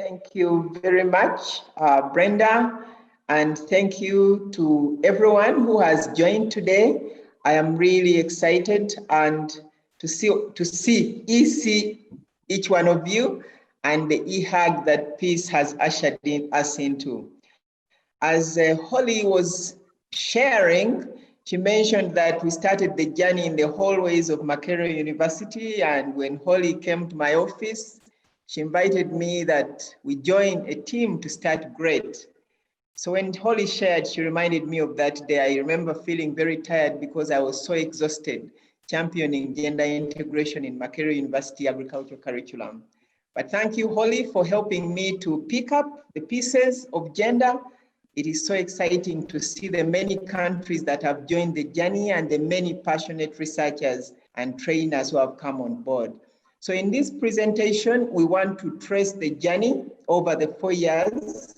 Thank you very much, Brenda, and thank you to everyone who has joined today. I am really excited and to see each one of you and the e-hug that peace has ushered us into. As Holly was sharing, she mentioned that we started the journey in the hallways of Makerere University, and when Holly came to my office, she invited me that we join a team to start great. So when Holly shared, she reminded me of that day. I remember feeling very tired because I was so exhausted championing gender integration in Makerere University agricultural curriculum. But thank you, Holly, for helping me to pick up the pieces of gender. It is so exciting to see the many countries that have joined the journey and the many passionate researchers and trainers who have come on board. So in this presentation, we want to trace the journey over the 4 years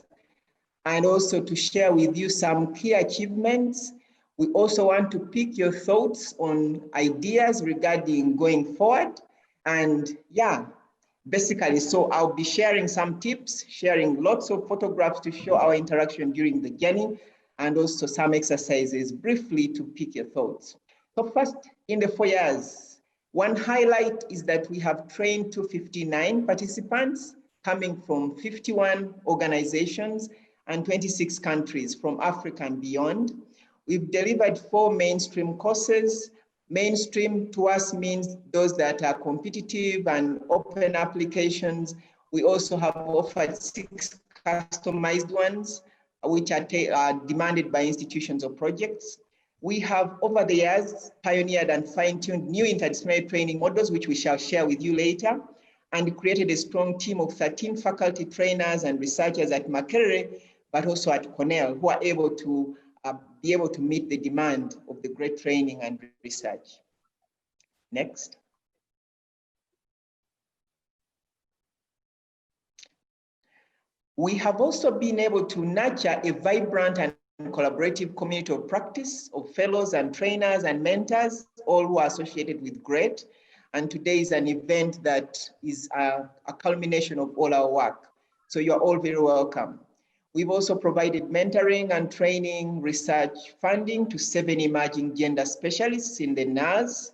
and also to share with you some key achievements. We also want to pick your thoughts on ideas regarding going forward. And yeah, basically, so I'll be sharing some tips, sharing lots of photographs to show our interaction during the journey, and also some exercises briefly to pick your thoughts. So first, in the 4 years, one highlight is that we have trained 259 participants coming from 51 organizations and 26 countries from Africa and beyond. We've delivered 4 mainstream courses. Mainstream to us means those that are competitive and open applications. We also have offered 6 customized ones, which are demanded by institutions or projects. We have, over the years, pioneered and fine-tuned new interdisciplinary training models, which we shall share with you later, and created a strong team of 13 faculty trainers and researchers at Makerere, but also at Cornell, who are able to be able to meet the demand of the great training and research. Next. We have also been able to nurture a vibrant and collaborative community of practice of fellows and trainers and mentors, all who are associated with GREAT. And today is an event that is a culmination of all our work. So you're all very welcome. We've also provided mentoring and training research funding to 7 emerging gender specialists in the NAS,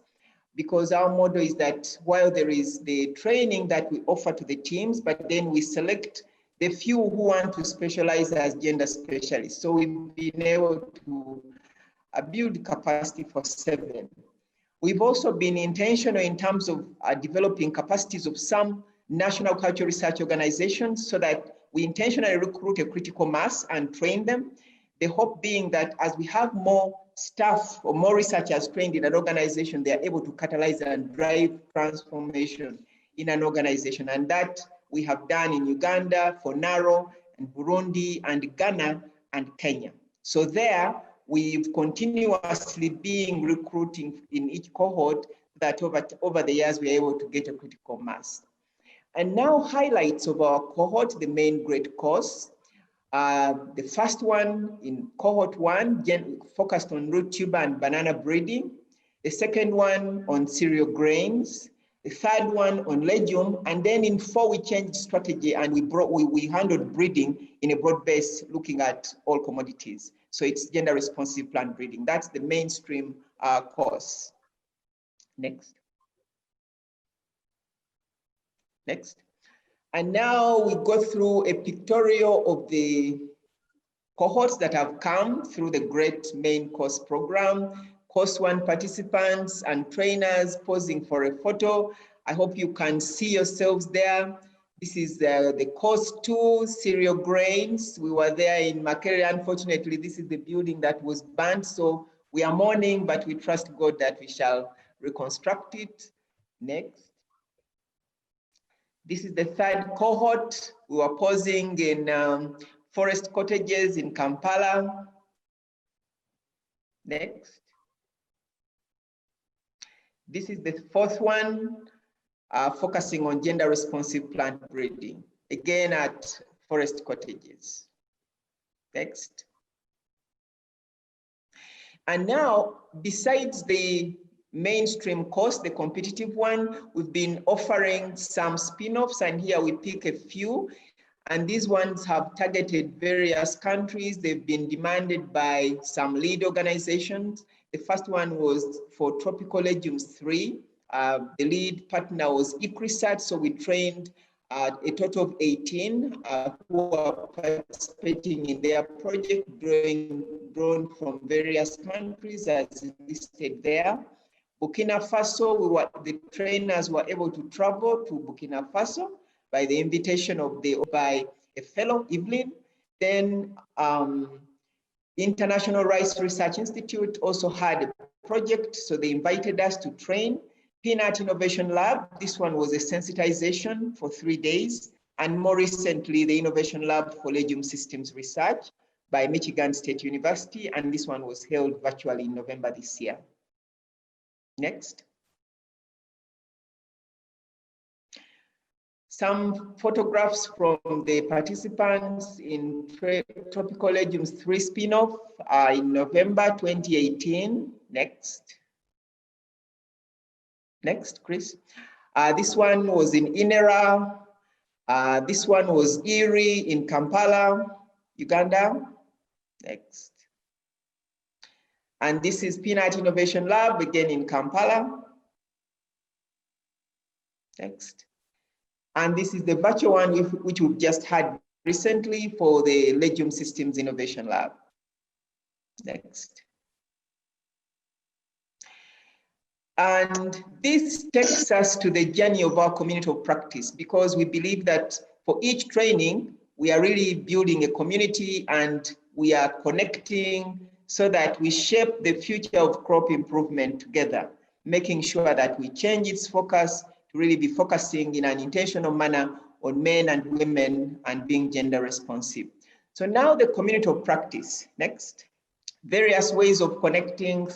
because our model is that while there is the training that we offer to the teams, but then we select the few who want to specialize as gender specialists. So we've been able to build capacity for 7. We've also been intentional in terms of developing capacities of some national cultural research organizations so that we intentionally recruit a critical mass and train them. The hope being that as we have more staff or more researchers trained in an organization, they are able to catalyze and drive transformation in an organization. And that we have done in Uganda, for Naro, and Burundi, and Ghana, and Kenya. So there, we've continuously been recruiting in each cohort that over the years, we're able to get a critical mass. And now highlights of our cohort, the main GREAT course. The first one in cohort 1 focused on root tuber and banana breeding. The second one on cereal grains. The third one on legume. And then in 4, we changed strategy and we handled breeding in a broad base looking at all commodities. So it's gender responsive plant breeding. That's the mainstream course. Next. Next. And now we go through a pictorial of the cohorts that have come through the GREAT main course program. Course 1 participants and trainers posing for a photo. I hope you can see yourselves there. This is the course 2, cereal grains. We were there in Makerere. Unfortunately, this is the building that was burnt. So we are mourning, but we trust God that we shall reconstruct it. Next. This is the 3rd cohort. We were posing in forest cottages in Kampala. Next. This is the 4th one, focusing on gender responsive plant breeding, again at forest cottages. Next. And now, besides the mainstream course, the competitive one, we've been offering some spin-offs, and here we pick a few. And these ones have targeted various countries. They've been demanded by some lead organizations. The first one was for tropical legumes 3. The lead partner was ECRISAT, so we trained a total of 18 who are participating in their project, drawn from various countries as listed there. Burkina Faso, the trainers were able to travel to Burkina Faso by the invitation by a fellow, Evelyn. Then International Rice Research Institute also had a project, so they invited us to train. Peanut Innovation Lab, this one was a sensitization for 3 days. And more recently, the Innovation Lab for Legume Systems Research by Michigan State University, and this one was held virtually in November this year. Next. Some photographs from the participants in Tropical Legumes 3 spin-off in November 2018. Next. Next, Chris. This one was in Inera. This one was Erie in Kampala, Uganda. Next. And this is Peanut Innovation Lab, again in Kampala. Next. And this is the virtual one which we've just had recently for the Legume Systems Innovation Lab. Next. And this takes us to the journey of our community of practice, because we believe that for each training, we are really building a community and we are connecting so that we shape the future of crop improvement together, making sure that we change its focus to really be focusing in an intentional manner on men and women and being gender responsive. So now the community of practice. Next. Various ways of connecting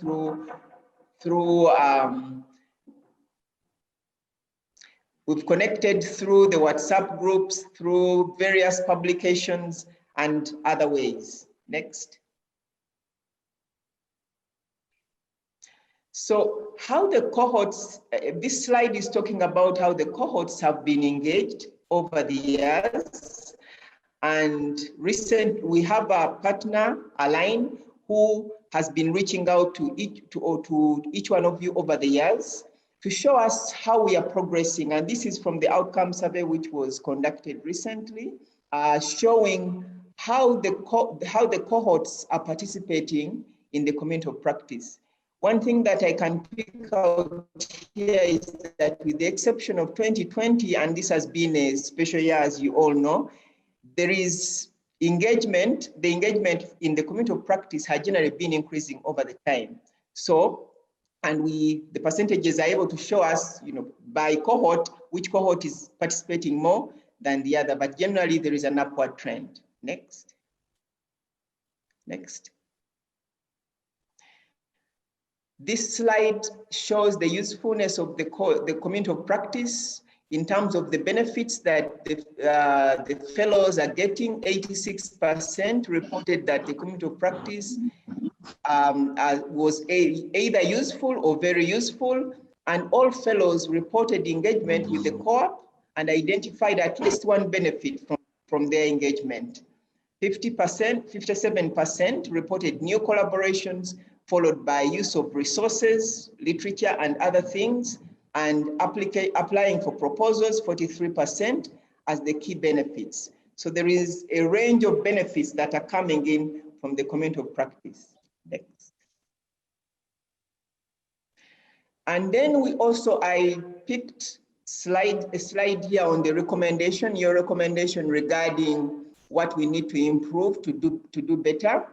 we've connected through the WhatsApp groups, through various publications and other ways. Next. So how the cohorts, this slide is talking about how the cohorts have been engaged over the years. And we have a partner, Align, who has been reaching out to each one of you over the years to show us how we are progressing. And this is from the outcome survey, which was conducted recently, showing how the cohorts are participating in the community of practice. One thing that I can pick out here is that with the exception of 2020, and this has been a special year, as you all know, there is engagement. The engagement in the community of practice has generally been increasing over the time. So, and the percentages are able to show us, by cohort, which cohort is participating more than the other, but generally there is an upward trend. Next. Next. This slide shows the usefulness of the community of practice in terms of the benefits that the fellows are getting. 86% reported that the community of practice was either useful or very useful, and all fellows reported engagement with the co-op and identified at least one benefit from their engagement. 57% reported new collaborations, followed by use of resources, literature, and other things, and applying for proposals, 43%, as the key benefits. So there is a range of benefits that are coming in from the community of practice. Next. And then I picked a slide here on the recommendation, your recommendation regarding what we need to improve to do better.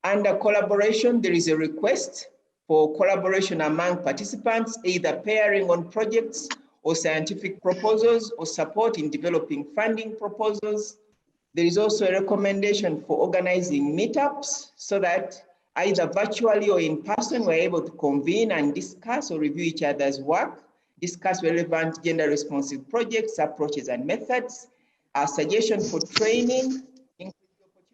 Under collaboration, there is a request for collaboration among participants, either pairing on projects or scientific proposals or support in developing funding proposals. There is also a recommendation for organizing meetups so that either virtually or in person, we're able to convene and discuss or review each other's work, discuss relevant gender responsive projects, approaches, and methods. A suggestion for training,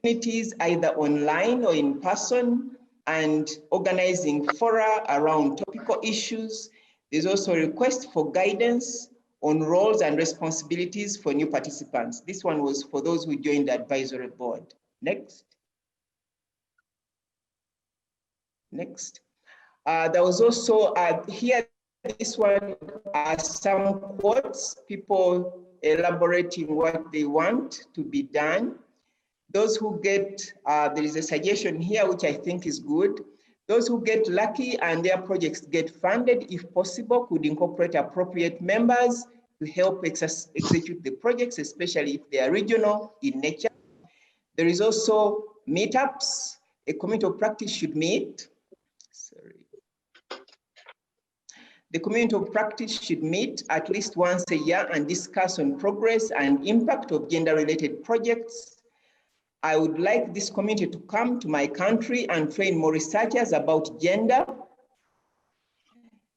opportunities either online or in person, and organizing fora around topical issues. There's also a request for guidance on roles and responsibilities for new participants. This one was for those who joined the advisory board. Next. Next. There was also here, this one are some quotes, people elaborating what they want to be done. Those who get, there is a suggestion here, which I think is good. Those who get lucky and their projects get funded, if possible, could incorporate appropriate members to help execute the projects, especially if they are regional in nature. There is also meetups. A community of practice should meet. Sorry. The community of practice should meet at least once a year and discuss on progress and impact of gender-related projects. I would like this community to come to my country and train more researchers about gender.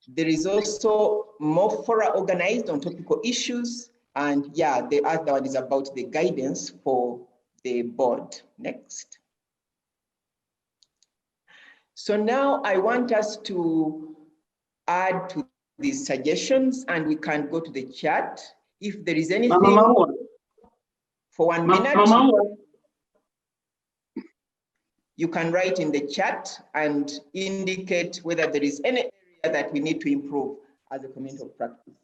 There is also more fora organized on topical issues. And yeah, the other one is about the guidance for the board. Next. So now I want us to add to these suggestions and we can go to the chat. If there is anything for 1 minute, you can write in the chat and indicate whether there is any area that we need to improve as a community of practice.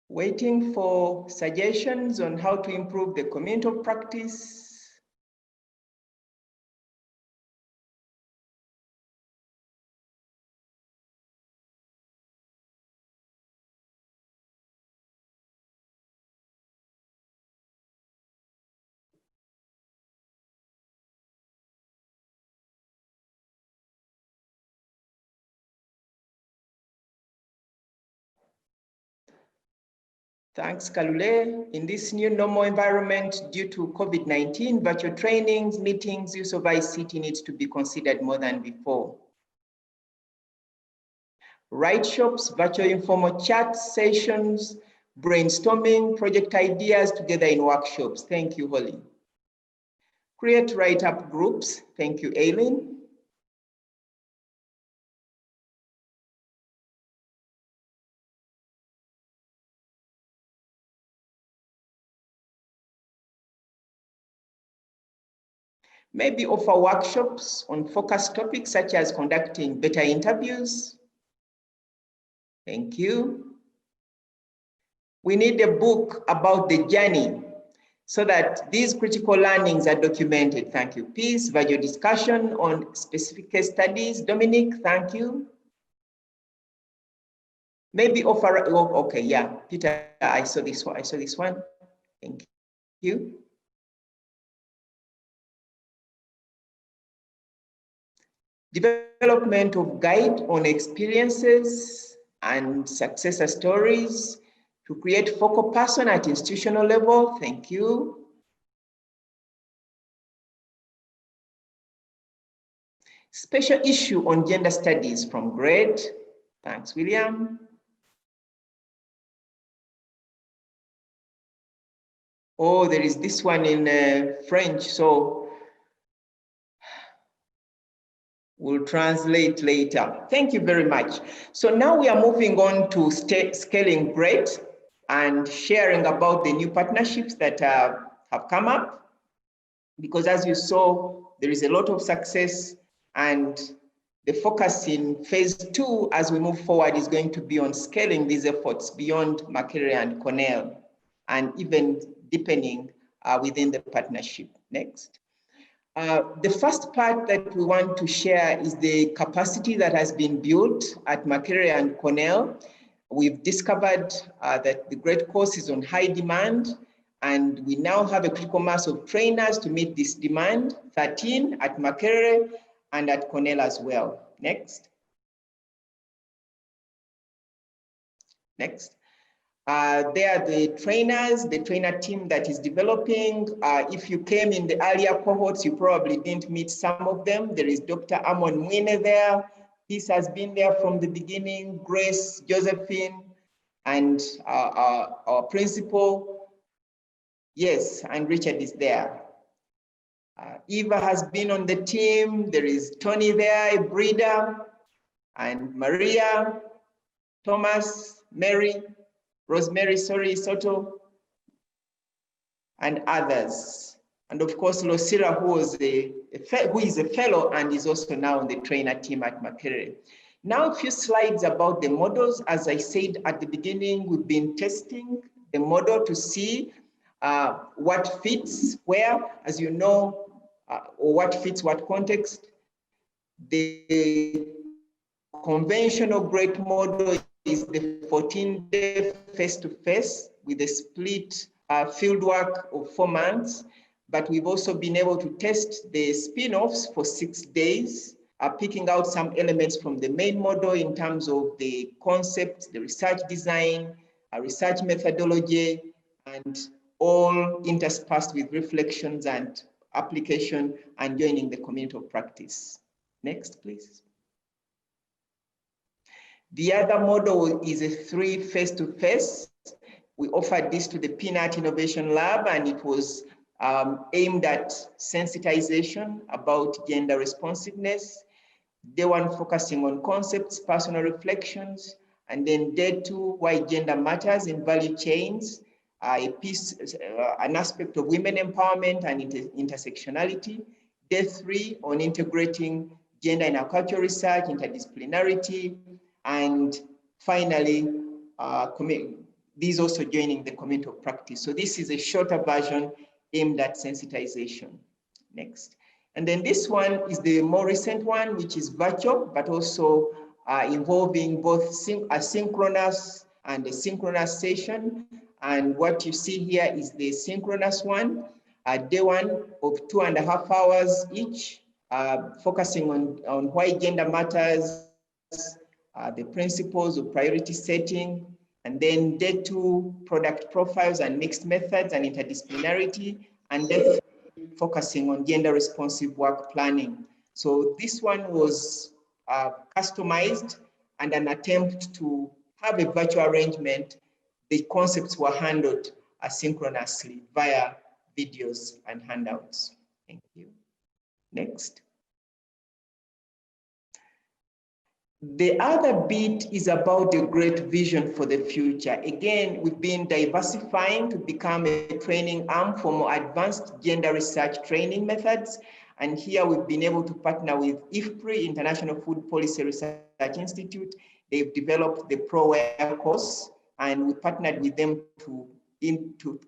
Waiting for suggestions on how to improve the community of practice. Thanks, Kalule. In this new normal environment, due to COVID-19, virtual trainings, meetings, use of ICT needs to be considered more than before. Write shops, virtual informal chat sessions, brainstorming, project ideas together in workshops. Thank you, Holly. Create write-up groups. Thank you, Aileen. Maybe offer workshops on focus topics such as conducting better interviews. Thank you. We need a book about the journey so that these critical learnings are documented. Thank you. Peace, video discussion on specific case studies. Dominic, thank you. Maybe offer, oh, okay, yeah. Peter, I saw this one. I saw this one. Thank you. Development of guide on experiences and success stories to create focal person at institutional level. Thank you. Special issue on gender studies from grade. Thanks, William. Oh, there is this one in French. So We'll translate later. Thank you very much. So now we are moving on to scaling great and sharing about the new partnerships that have come up. Because as you saw, there is a lot of success, and the focus in phase 2 as we move forward is going to be on scaling these efforts beyond Makerere and Cornell, and even deepening within the partnership. Next. The first part that we want to share is the capacity that has been built at Makerere and Cornell. We've discovered that the great course is on high demand, and we now have a critical mass of trainers to meet this demand, 13 at Makerere and at Cornell as well. Next. Next. They are the trainers, the trainer team that is developing. If you came in the earlier cohorts, you probably didn't meet some of them. There is Dr. Amon Mwine there. He has been there from the beginning. Grace, Josephine, and our principal. Yes, and Richard is there. Eva has been on the team. There is Tony there, Brida, and Maria, Thomas, Mary, Rosemary, Soto, and others. And of course, Lucira, who is a fellow and is also now on the trainer team at Makerere. Now a few slides about the models. As I said at the beginning, we've been testing the model to see what fits where, as you know, or what fits what context. The conventional great model is the 14-day face-to-face with a split field work of 4 months, but we've also been able to test the spin-offs for 6 days, picking out some elements from the main model in terms of the concept, the research design, research methodology, and all interspersed with reflections and application and joining the community of practice. Next, please. The other model is a 3 face-to-face. We offered this to the Peanut Innovation Lab, and it was aimed at sensitization about gender responsiveness. Day 1 focusing on concepts, personal reflections, and then day 2, why gender matters in value chains, an aspect of women empowerment and intersectionality. Day 3 on integrating gender in our cultural research, interdisciplinarity, and finally, these also joining the community of practice. So this is a shorter version aimed at sensitization. Next. And then this one is the more recent one, which is virtual, but also involving both asynchronous and a synchronous session. And what you see here is the synchronous one, day 1 of 2.5 hours each, focusing on why gender matters, the principles of priority setting, and then day 2, product profiles and mixed methods and interdisciplinarity, and day 3, focusing on gender responsive work planning. So this one was customized and an attempt to have a virtual arrangement. The concepts were handled asynchronously via videos and handouts. Thank you. Next. The other bit is about a great vision for the future. Again, we've been diversifying to become a training arm for more advanced gender research training methods. And here we've been able to partner with IFPRI, International Food Policy Research Institute. They've developed the ProWare course, and we partnered with them to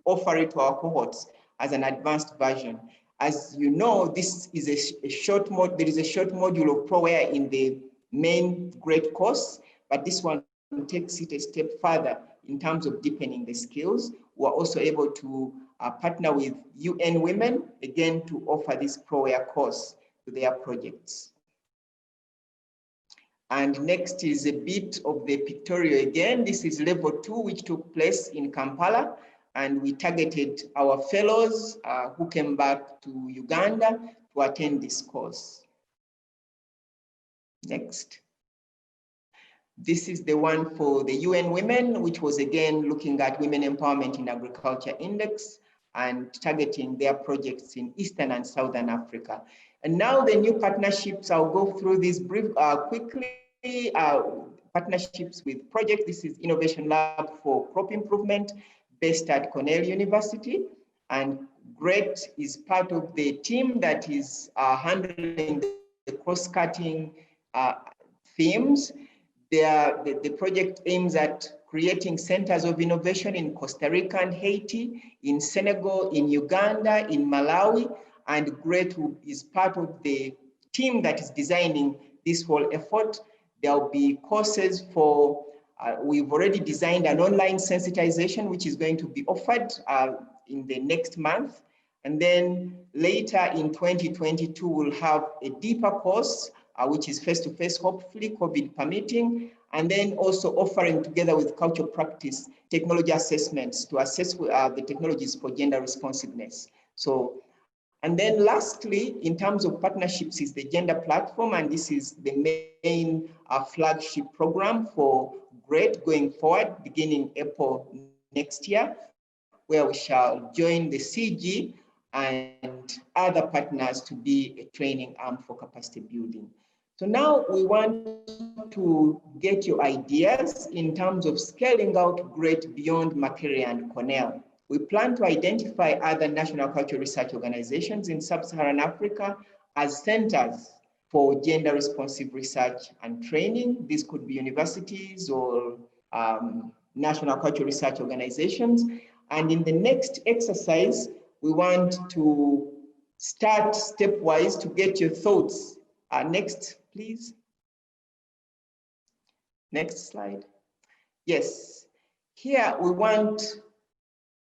offer it to our cohorts as an advanced version. As you know, this is a short module. There is a short module of ProWare in the main great course, but this one takes it a step further in terms of deepening the skills. We're also able to partner with UN Women, again, to offer this ProWare course to their projects. And next is a bit of the pictorial again. This is level 2, which took place in Kampala, and we targeted our fellows who came back to Uganda to attend this course. Next. This is the one for the UN Women, which was again looking at women empowerment in agriculture index and targeting their projects in Eastern and Southern Africa. And now the new partnerships, I'll go through these quickly. Partnerships with projects. This is Innovation Lab for Crop Improvement based at Cornell University. And GREAT is part of the team that is handling the cross-cutting themes. The project aims at creating centers of innovation in Costa Rica and Haiti, in Senegal, in Uganda, in Malawi, and GREAT is part of the team that is designing this whole effort. There'll be courses for, we've already designed an online sensitization, which is going to be offered in the next month. And then later in 2022, we'll have a deeper course, which is face-to-face, hopefully COVID permitting, and then also offering together with cultural practice technology assessments to assess the technologies for gender responsiveness. So, and then lastly, in terms of partnerships is the gender platform, and this is the main flagship program for GREAT going forward, beginning April next year, where we shall join the CG and other partners to be a training arm for capacity building. So now we want to get your ideas in terms of scaling out GREAT beyond Makerere and Cornell. We plan to identify other national cultural research organizations in sub-Saharan Africa as centers for gender responsive research and training. These could be universities or national cultural research organizations. And in the next exercise, we want to start stepwise to get your thoughts. Next, please. Next slide. Yes, here we want,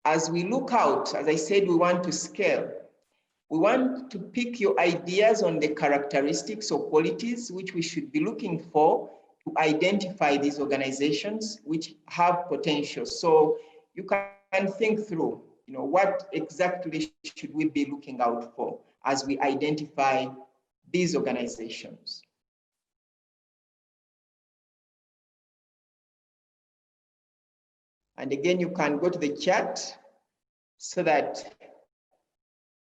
as we look out, as I said, we want to scale. We want to pick your ideas on the characteristics or qualities which we should be looking for to identify these organizations which have potential. So you can think through, what exactly should we be looking out for as we identify these organizations. And again, you can go to the chat so that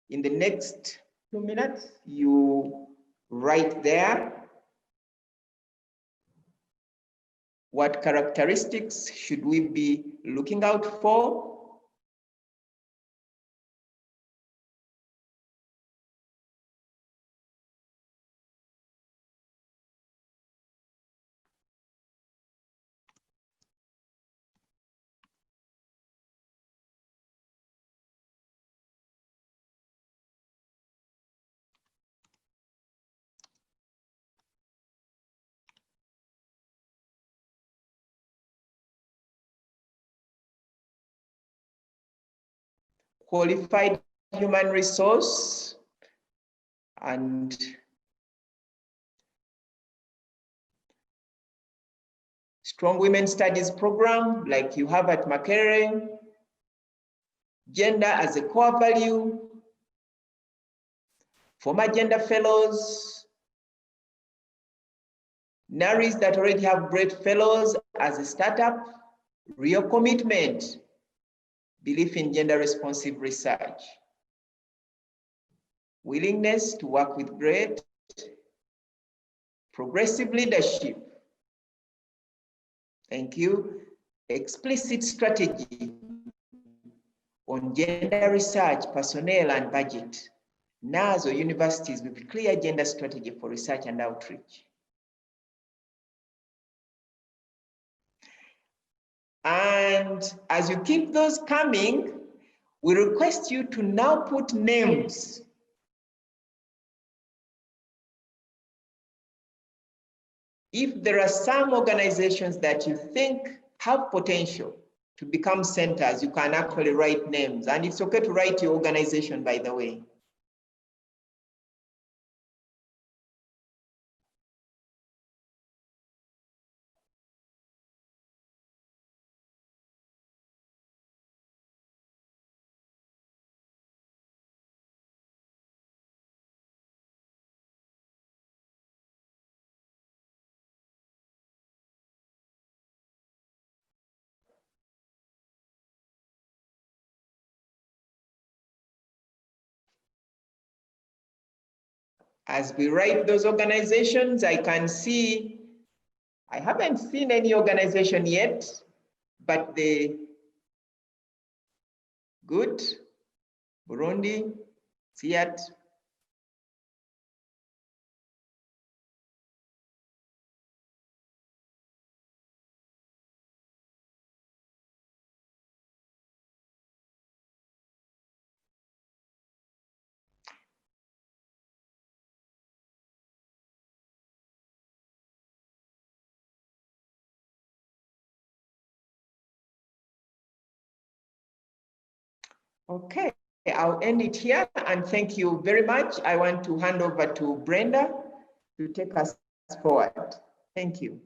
in the next 2 minutes, you write there what characteristics should we be looking out for. Qualified human resource and strong women studies program like you have at Makerere, gender as a core value, former gender fellows, NARIs that already have great fellows as a startup, real commitment, belief in gender responsive research, willingness to work with GREAT, progressive leadership, thank you, explicit strategy on gender research, personnel and budget, NAS or universities with clear gender strategy for research and outreach. And as you keep those coming, we request you to now put names. If there are some organizations that you think have potential to become centers, you can actually write names. And it's okay to write your organization, by the way. As we write those organizations, I can see, I haven't seen any organization yet, but good, Burundi, SIAT. Okay, I'll end it here and thank you very much. I want to hand over to Brenda to take us forward. Thank you.